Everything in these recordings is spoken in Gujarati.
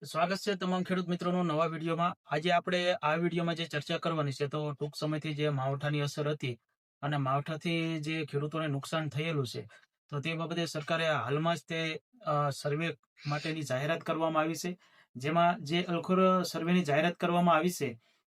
સ્વાગત છે તમામ ખેડૂત મિત્રોનું નવા વિડીયોમાં. આજે આપણે આ વિડીયોમાં જે ચર્ચા કરવાની છે તો ટૂંક સમયથી જે માવઠાની અસર હતી અને માવઠાથી જે ખેડૂતોને નુકસાન થયેલું છે તો તે બાબતે સરકારે હાલમાં જ તે સર્વે માટેની જાહેરાત કરવામાં આવી છે. જેમાં જે અલખોર સર્વેની જાહેરાત કરવામાં આવી છે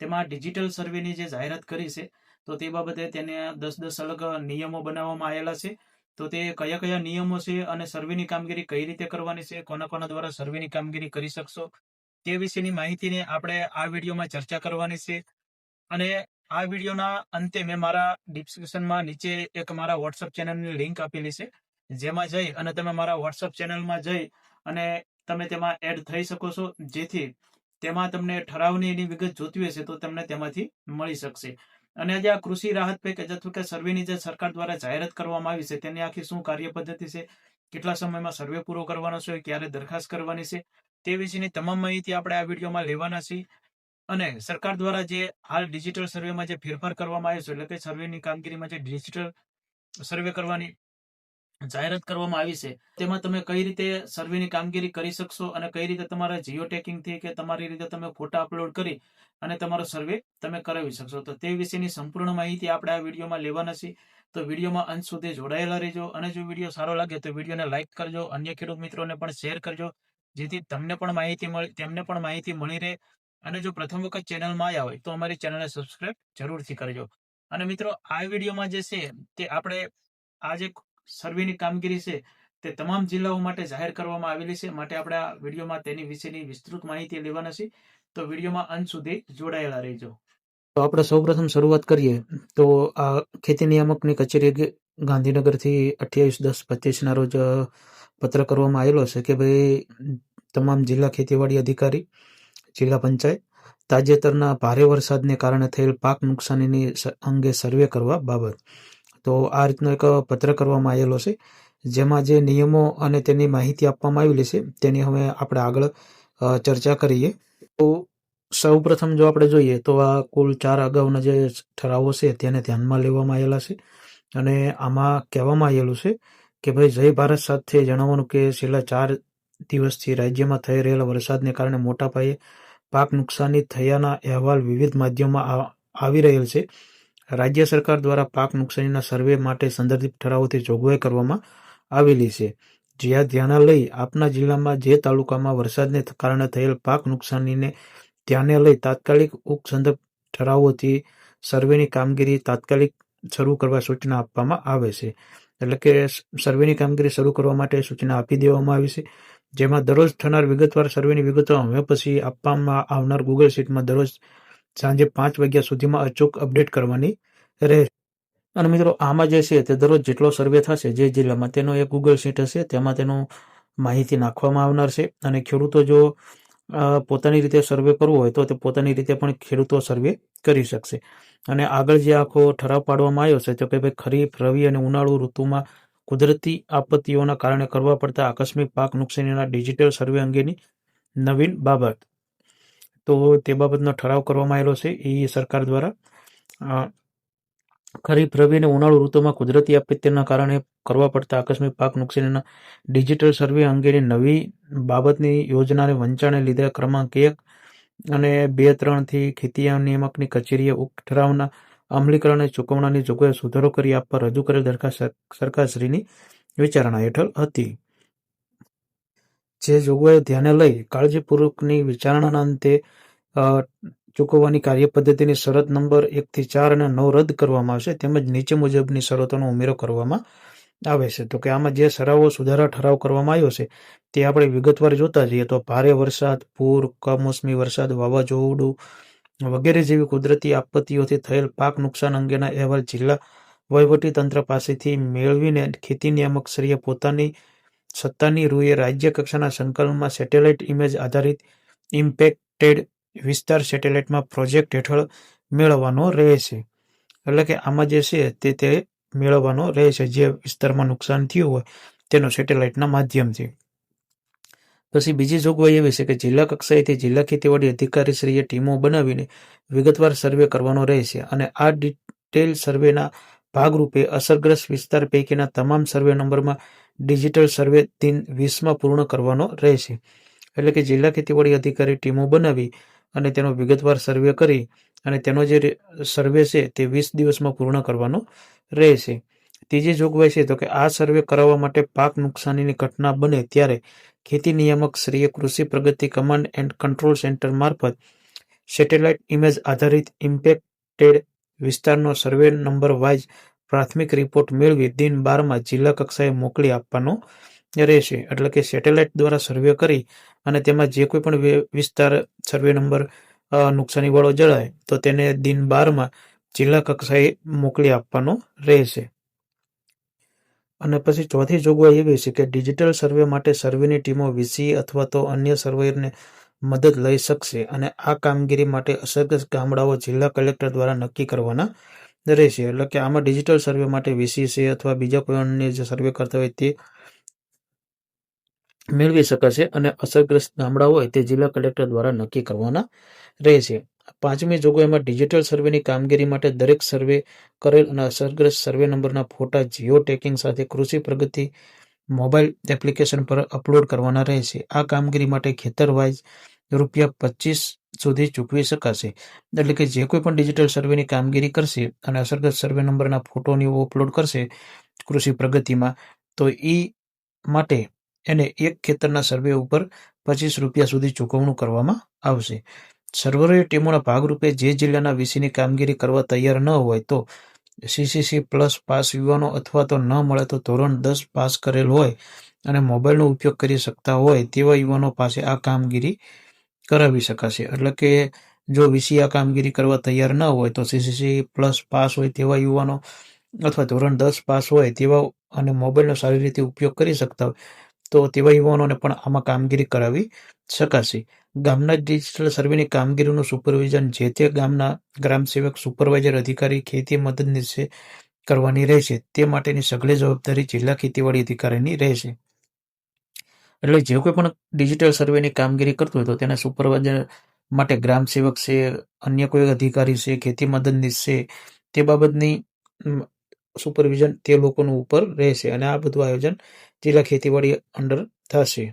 તેમાં ડિજિટલ સર્વેની જે જાહેરાત કરી છે તો તે બાબતે તેને 10 અલગ નિયમો બનાવવામાં આવેલા છે. તો તે કયા કયા નિયમો છે અને સર્વેની કામગીરી કઈ રીતે કરવાની છે, કોના કોના દ્વારા સર્વેની કામગીરી કરી શકશો, તે વિશેની માહિતીને આપણે આ વિડીયોમાં ચર્ચા કરવાની છે. અને આ વિડીયોના અંતે મેં મારા ડિસ્ક્રિપ્શનમાં નીચે એક મારા વોટ્સઅપ ચેનલની લિંક આપેલી છે, જેમાં જઈ અને તમે મારા વોટ્સઅપ ચેનલમાં જઈ અને તમે તેમાં એડ થઈ શકો છો, જેથી તેમાં તમને ઠરાવની એની વિગત જોતી હશે તો તમને તેમાંથી મળી શકશે. અને આજે આ કૃષિ રાહત પેકેજ અથવા કે સર્વેની જે સરકાર દ્વારા જાહેરાત કરવામાં આવી છે તેની આખી શું કાર્ય પદ્ધતિ છે, કેટલા સમયમાં સર્વે પૂરો કરવાનો છે, ક્યારે દરખાસ્ત કરવાની છે, તે વિશેની તમામ માહિતી આપણે આ વિડીયોમાં લેવાના છીએ. અને સરકાર દ્વારા જે હાલ ડિજિટલ સર્વેમાં જે ફેરફાર કરવામાં આવ્યો છે, એટલે કે સર્વેની કામગીરીમાં જે ડિજિટલ સર્વે કરવાની જાહેરાત કરવામાં આવી છે તેમાં તમે કઈ રીતે સર્વેની કામગીરી કરી શકશો અને કઈ રીતે તમારા જીઓ ટેકિંગથી કે તમારી રીતે તમે ફોટા અપલોડ કરી અને તમારો સર્વે તમે કરાવી શકશો. તો તે વિશેની સંપૂર્ણ માહિતી આપણે આ વિડીયોમાં લેવાના છીએ. તો વિડીયોમાં અંત સુધી જોડાયેલા રહેજો અને જો વિડીયો સારો લાગે તો વિડીયોને લાઇક કરજો, અન્ય ખેડૂત મિત્રોને પણ શેર કરજો, જેથી તેમને પણ માહિતી મળી રહે. અને જો પ્રથમ વખત ચેનલમાં આવ્યા હોય તો અમારી ચેનલને સબસ્ક્રાઇબ જરૂરથી કરજો. અને મિત્રો, આ વિડીયોમાં જે છે તે આપણે આ જે સર્વેની કામગીરી છે તે તમામ જિલ્લાઓ માટે જાહેર કરવામાં આવેલી છે, માટે આપણે આ વિડીયોમાં તેની વિશેની વિસ્તૃત માહિતી લેવાના છે. તો વિડીયોમાં અંત સુધી જોડાયેલા રહેજો. તો આપણે સૌપ્રથમ શરૂઆત કરીએ તો આ ખેતી નિયામકની કચેરી ગાંધીનગરથી 28/10/25 રોજ પત્ર કરવામાં આવેલો છે કે ભાઈ તમામ જિલ્લા ખેતીવાડી અધિકારી, જિલ્લા પંચાયત તાજેતરના ભારે વરસાદને કારણે થયેલ પાક નુકસાનીની અંગે સર્વે કરવા બાબત. તો આ રીતનો એક પત્ર કરવામાં આવેલો છે, જેમાં જે નિયમો અને તેની માહિતી આપવામાં આવેલી છે તેની હવે આપણે આગળ ચર્ચા કરીએ. તો સૌપ્રથમ જો આપણે જોઈએ તો આ કુલ 4 અગાઉના જે ઠરાવો છે તેને ધ્યાનમાં લેવામાં આવેલા છે. અને આમાં કહેવામાં આવેલું છે કે ભાઈ જય ભારત સાથે જણાવવાનું કે છેલ્લા 4 દિવસથી રાજ્યમાં થઈ રહેલા વરસાદને કારણે મોટા પાયે પાક નુકસાની થયાના અહેવાલ વિવિધ માધ્યમોમાં આવી રહેલ છે. રાજ્ય સરકાર દ્વારા પાક નુકસાનીના સર્વે માટે સંદર્ભિત ઠરાવોથી જોગવાઈ કરવામાં આવેલી છે. જ્યાં ધ્યાને લઈ આપના જિલ્લામાં જે તાલુકામાં વરસાદને કારણે થયેલ પાક નુકસાનીને ધ્યાને લઈ તાત્કાલિક ઉક્ત સંદર્ભ ઠરાવોથી સર્વેની કામગીરી તાત્કાલિક શરૂ કરવા સૂચના આપવામાં આવે છે. એટલે કે સર્વેની કામગીરી શરૂ કરવા માટે સૂચના આપી દેવામાં આવી છે, જેમાં દરરોજ થનાર વિગતવાર સર્વેની વિગતો હવે પછી આપવામાં આવનાર ગૂગલ શીટમાં દરરોજ સાંજે 5 વાગ્યા સુધીમાં અચૂક અપડેટ કરવાની રહેશે. અને મિત્રો, આમાં જે છે તે દરરોજ જેટલો સર્વે થશે જે જિલ્લામાં તેનો એક ગૂગલ શીટ હશે, તેમાં તેનું માહિતી નાખવામાં આવનાર છે. અને ખેડૂતો જો પોતાની રીતે સર્વે કરવો હોય તો તે પોતાની રીતે પણ ખેડૂતો સર્વે કરી શકશે. અને આગળ જે આખો ઠરાવ પાડવામાં આવ્યો છે તો કે ભાઈ ખરીફ, રવિ અને ઉનાળુ ઋતુમાં કુદરતી આપત્તિઓના કારણે કરવા પડતા આકસ્મિક પાક નુકસાનીના ડિજિટલ સર્વે અંગેની નવીન બાબત. તો તે બાબતનો ઠરાવ કરવામાં આવેલો છે. એ સરકાર દ્વારા ખરીફ, રવિ અને ઉનાળુ ઋતુમાં કુદરતી આપત્તિના કારણે કરવા પડતા આકસ્મિક પાક નુકસાનીના ડિજિટલ સર્વે અંગેની નવી બાબતની યોજનાને વંચાણે લીધે ક્રમાંક 1 અને 2-3થી ખેતી નિયામકની કચેરીએ ઉક્ત ઠરાવના અમલીકરણ અને ચૂકવણાની જોગવાઈ સુધારો કરી આપવા રજૂ કરેલ દરખાસ્ત સરકારશ્રીની વિચારણા હેઠળ હતી. જે જોગવાઈઓ ધ્યાને લઈ કાળજીપૂર્વકની વિચારણાના અંતે ચૂકવવાની કાર્યપદ્ધતિની શરત નંબર 1 થી 4 અને 9 રદ કરવામાં આવશે, તેમજ નીચે મુજબની શરતોનો ઉમેરો કરવામાં આવે છે. તો કે આમાં જે સુધારા ઠરાવ કરવામાં આવ્યો છે તે આપણે વિગતવાર જોતા જઈએ તો ભારે વરસાદ, પૂર, કમોસમી વરસાદ, વાવાઝોડું વગેરે જેવી કુદરતી આપત્તિઓથી થયેલ પાક નુકસાન અંગેના અહેવાલ જિલ્લા વહીવટી તંત્ર પાસેથી મેળવીને ખેતી નિયામકશ્રીએ પોતાની સત્તાની રૂએ રાજ્ય કક્ષાના સંકલનમાં સેટેલાઇટ ઇમેજ આધારિત ઇમ્પેક્ટેડ વિસ્તાર સેટેલાઇટમાં પ્રોજેક્ટ હેઠળ મેળવવાનો રહેશે. એટલે કે આમાં જે છે તે મેળવવાનો રહેશે જે વિસ્તારમાં નુકસાન થયું હોય તેનો સેટેલાઇટના માધ્યમથી. પછી બીજી જોગવાઈ એવી છે કે જિલ્લા કક્ષાએથી જિલ્લા ખેતીવાડી અધિકારીશ્રીએ ટીમો બનાવીને વિગતવાર સર્વે કરવાનો રહેશે. અને આ ડિટેલ સર્વેના ભાગરૂપે અસરગ્રસ્ત વિસ્તાર પૈકીના તમામ સર્વે નંબરમાં ડિજિટલ સર્વે દિન 20માં પૂર્ણ કરવાનો રહેશે. એટલે કે જિલ્લા ખેતીવાડી અધિકારી ટીમો બનાવી અને તેનો વિગતવાર સર્વે કરી અને તેનો જે સર્વે છે તે 20 દિવસમાં પૂર્ણ કરવાનો રહેશે. ત્રીજી જોગવાઈ છે તો કે આ સર્વે કરાવવા માટે પાક નુકસાનીની ઘટના બને ત્યારે ખેતી નિયામક શ્રીએ કૃષિ પ્રગતિ કમાન્ડ એન્ડ કંટ્રોલ સેન્ટર મારફત સેટેલાઇટ ઇમેજ આધારિત ઇમ્પેક્ટેડ વિસ્તારનો સર્વે નંબર વાઇઝ પ્રાથમિક રિપોર્ટ મેળવી દિન 12માં જિલ્લા કક્ષાએ મોકલી આપવાનો રહેશે. એટલે કે સેટેલાઇટ દ્વારા સર્વે કરી અને તેમાં જે કોઈ પણ વિસ્તાર સર્વે નંબર નુકસાનીવાળો જણાય તો તેને દિન 12માં જિલ્લા કક્ષાએ મોકલી આપવાનો રહેશે. અને પછી ચોથી જોગવાઈ એવી છે કે ડિજિટલ સર્વે માટે સર્વેની ટીમો વીસી અથવા તો અન્ય સર્વેયરને મદદ લઈ શકશે અને આ કામગીરી માટે અસરગ્રસ્ત ગામડાઓ જિલ્લા કલેક્ટર દ્વારા નક્કી કરવાના રહેશે. એટલે કે આમાં ડિજિટલ સર્વે માટે વીસી છે અથવા બીજા કોઈ અન્ય જે સર્વે કરતા હોય તે મેળવી શકાશે અને અસરગ્રસ્ત ગામડાઓ હોય તે જિલ્લા કલેક્ટર દ્વારા નક્કી કરવાના રહેશે. પાંચમી જોગવાઈમાં ડિજિટલ સર્વેની કામગીરી માટે દરેક સર્વે કરેલ અને અસરગ્રસ્ત સર્વે નંબરના ફોટા જીઓ ટેગિંગ સાથે કૃષિ પ્રગતિ મોબાઈલ એપ્લિકેશન પર અપલોડ કરવાના રહેશે. આ કામગીરી માટે ખેતર વાઇઝ ₹25 સુધી ચૂકવી શકાશે. એટલે કે જે કોઈ પણ ડિજિટલ સર્વેની કામગીરી કરશે અને અસરગ્રસ્ત સર્વે નંબરના ફોટોની અપલોડ કરશે કૃષિ પ્રગતિમાં તો એ માટે એને એક ખેતરના સર્વે ઉપર ₹25 સુધી ચૂકવણું કરવામાં આવશે. સર્વેયર ટીમોના ભાગરૂપે જે જિલ્લાના વીસીની કામગીરી કરવા તૈયાર ન હોય તો સીસીસી પ્લસ પાસ યુવાનો અથવા તો ન મળે તો ધોરણ 10 પાસ કરેલ હોય અને મોબાઈલનો ઉપયોગ કરી શકતા હોય તેવા યુવાનો પાસે આ કામગીરી કરાવી શકાશે. એટલે કે જો વીસી આ કામગીરી કરવા તૈયાર ન હોય તો સીસીસી પ્લસ પાસ હોય તેવા યુવાનો અથવા ધોરણ 10 પાસ હોય તેવા અને મોબાઈલનો સારી રીતે ઉપયોગ કરી શકતા હોય તો તેવા યુવાનોને પણ આમાં કામગીરી કરાવી શકાશે. ગામના ડિજિટલ સર્વેની કામગીરીનું સુપરવિઝન જે તે ગામના ગ્રામસેવક, સુપરવાઇઝર, અધિકારી, ખેતી મદદનીશે કરવાની રહેશે. તે માટેની સઘળી જવાબદારી જિલ્લા ખેતીવાડી અધિકારીની રહેશે. એટલે જે કોઈ પણ ડિજિટલ સર્વેની કામગીરી કરતું હોય તો તેના સુપરવાઇઝર માટે ગ્રામસેવક છે, અન્ય કોઈ અધિકારી છે, ખેતી મદદનીશ છે, તે બાબતની સુપરવિઝન તે લોકોનું ઉપર રહેશે અને આ બધું આયોજન જિલ્લા ખેતીવાડી અંડર થશે.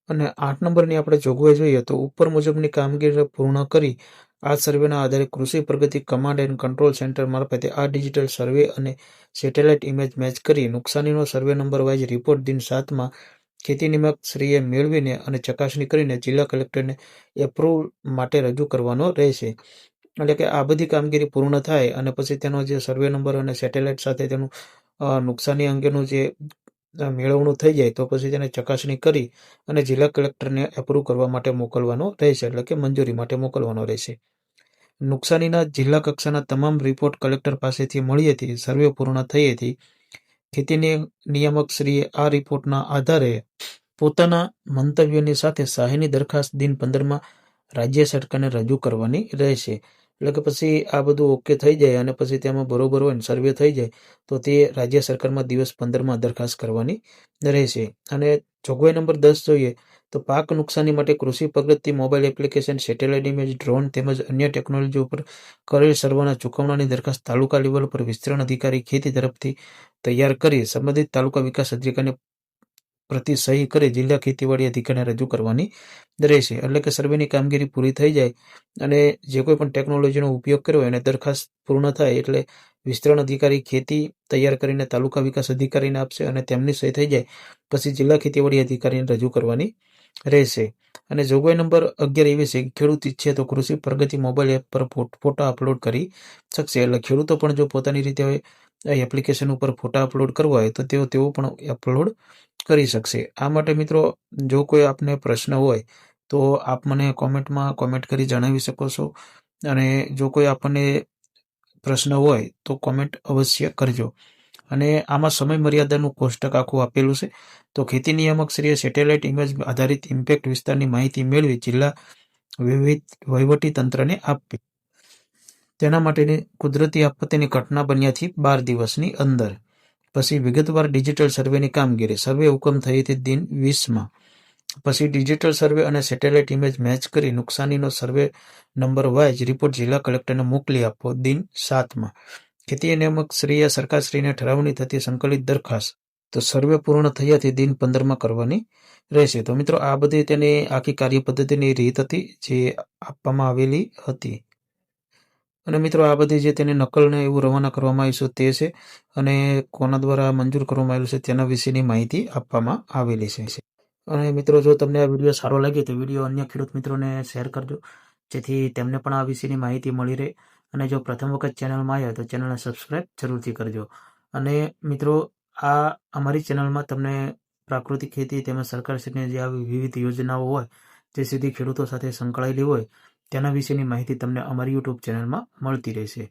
અને 8 નંબરની આપણે જોગવાઈ જોઈએ તો ઉપર મુજબની કામગીરી પૂર્ણ કરી આ સર્વેના આધારે કૃષિ પ્રગતિ કમાન્ડ એન્ડ કંટ્રોલ સેન્ટર મારફતે આ ડિજિટલ સર્વે અને સેટેલાઇટ ઇમેજ મેચ કરી નુકસાનીનો સર્વે નંબર વાઇઝ રિપોર્ટ દિન 7માં ખેતી નિયામક શ્રીએ મેળવીને અને ચકાસણી કરીને જિલ્લા કલેક્ટરને એપ્રુવલ માટે રજૂ કરવાનો રહેશે. એટલે કે આ બધી કામગીરી પૂર્ણ થાય અને પછી તેનો જે સર્વે નંબર અને સેટેલાઇટ સાથે તેનું નુકસાની અંગેનું જે મેળવણું થઈ જાય તો પછી તેને ચકાસણી કરી અને જિલ્લા કલેક્ટરને એપ્રુવ કરવા માટે મોકલવાનો રહેશે. એટલે કે મંજૂરી માટે મોકલવાનો રહેશે. નુકસાનીના જિલ્લા કક્ષાના તમામ રિપોર્ટ કલેક્ટર પાસેથી મળીએથી સર્વે પૂર્ણ થયેથી ખેતી નિયામક શ્રીએ આ રિપોર્ટના આધારે પોતાના મંતવ્યોની સાથે સહાયની દરખાસ્ત દિન 15માં રાજ્ય સરકારને રજૂ કરવાની રહેશે. એટલે કે પછી આ બધું ઓકે થઈ જાય અને પછી તેમાં બરોબર હોય ને સર્વે થઈ જાય તો તે રાજ્ય સરકારમાં દિવસ 15માં દરખાસ્ત કરવાની રહેશે. અને જોગવાઈ નંબર 10 જોઈએ તો પાક નુકસાની માટે Krushi Pragati mobile application, satellite image, drone તેમજ અન્ય ટેકનોલોજી ઉપર કરેલ સર્વેના ચૂકવણાની દરખાસ્ત તાલુકા લેવલ પર વિસ્તરણ અધિકારી ખેતી તરફથી તૈયાર કરી સંબંધિત તાલુકા વિકાસ અધિકારીને પ્રતિ સહી કરી જિલ્લા ખેતીવાડી અધિકારીને રજૂ કરવાની રહેશે. એટલે કે સર્વેની કામગીરી પૂરી થઈ જાય અને જે કોઈ પણ ટેકનોલોજીનો ઉપયોગ કર્યો એને દરખાસ્ત પૂર્ણ થાય એટલે વિસ્તરણ અધિકારી ખેતી તૈયાર કરીને તાલુકા વિકાસ અધિકારીને આપશે અને તેમની સહી થઈ જાય પછી જિલ્લા ખેતીવાડી અધિકારીને રજૂ કરવાની રહેશે. અને જોગવાઈ નંબર 11 એવી છે કે ખેડૂત ઈચ્છે તો કૃષિ પ્રગતિ મોબાઈલ એપ પર ફોટા અપલોડ કરી શકશે. એટલે ખેડૂતો પણ જો પોતાની રીતે એપ્લિકેશન ઉપર ફોટા અપલોડ કરવા હોય તો તેઓ પણ અપલોડ કરી શકશે. આ માટે મિત્રો જો કોઈ આપને પ્રશ્ન હોય તો આપ મને કોમેન્ટમાં કોમેન્ટ કરી જણાવી શકો છો અને જો કોઈ આપણને પ્રશ્ન હોય તો કોમેન્ટ અવશ્ય કરજો. અને આમાં સમય મર્યાદાનું કોષ્ટક આખું આપેલું છે. તો ખેતી નિયામક શ્રીએ સેટેલાઇટ ઇમેજ આધારિત ઇમ્પેક્ટ વિસ્તારની માહિતી મેળવી જિલ્લા વહીવટી તંત્રને આપવી. તેના માટેની કુદરતી આપત્તિની ઘટના બન્યાથી 12 દિવસની અંદર. પછી વિગતવાર ડિજિટલ સર્વેની કામગીરી સર્વે હુકમ થયેથી દિન 20માં. પછી ડિજિટલ સર્વે અને સેટેલાઇટ ઇમેજ મેચ કરી નુકસાનીનો સર્વે નંબર વાઇઝ રિપોર્ટ જિલ્લા કલેક્ટરને મોકલી આપવો દિન 7માં. ખેતી નિયામક શ્રીએ સરકારશ્રીને ઠરાવની થતી સંકલિત દરખાસ્ત તો સર્વે પૂર્ણ થયાથી દિન 15માં કરવાની રહેશે. તો મિત્રો આ બધી તેની આખી કાર્યપદ્ધતિની રીત હતી જે આપવામાં આવેલી હતી. અને મિત્રો આ બધી જે તેની નકલને એવું રવાના કરવામાં આવ્યું છે તે છે, અને કોના દ્વારા મંજૂર કરવામાં આવેલું છે તેના વિશેની માહિતી આપવામાં આવેલી છે. અને મિત્રો જો તમને આ વિડીયો સારો લાગે તો વિડીયો અન્ય ખેડૂત મિત્રોને શેર કરજો, જેથી તેમને પણ આ વિશેની માહિતી મળી રહે. અને જો પ્રથમ વખત ચેનલમાં આવ્યા તો ચેનલને સબસ્ક્રાઈબ જરૂરથી કરજો. અને મિત્રો આ અમારી ચેનલમાં તમને પ્રાકૃતિક ખેતી તેમજ સરકારશ્રીની જે આવી વિવિધ યોજનાઓ હોય જે સીધી ખેડૂતો સાથે સંકળાયેલી હોય તેના વિશેની માહિતી તમને અમારી યુટ્યુબ ચેનલમાં મળતી રહેશે.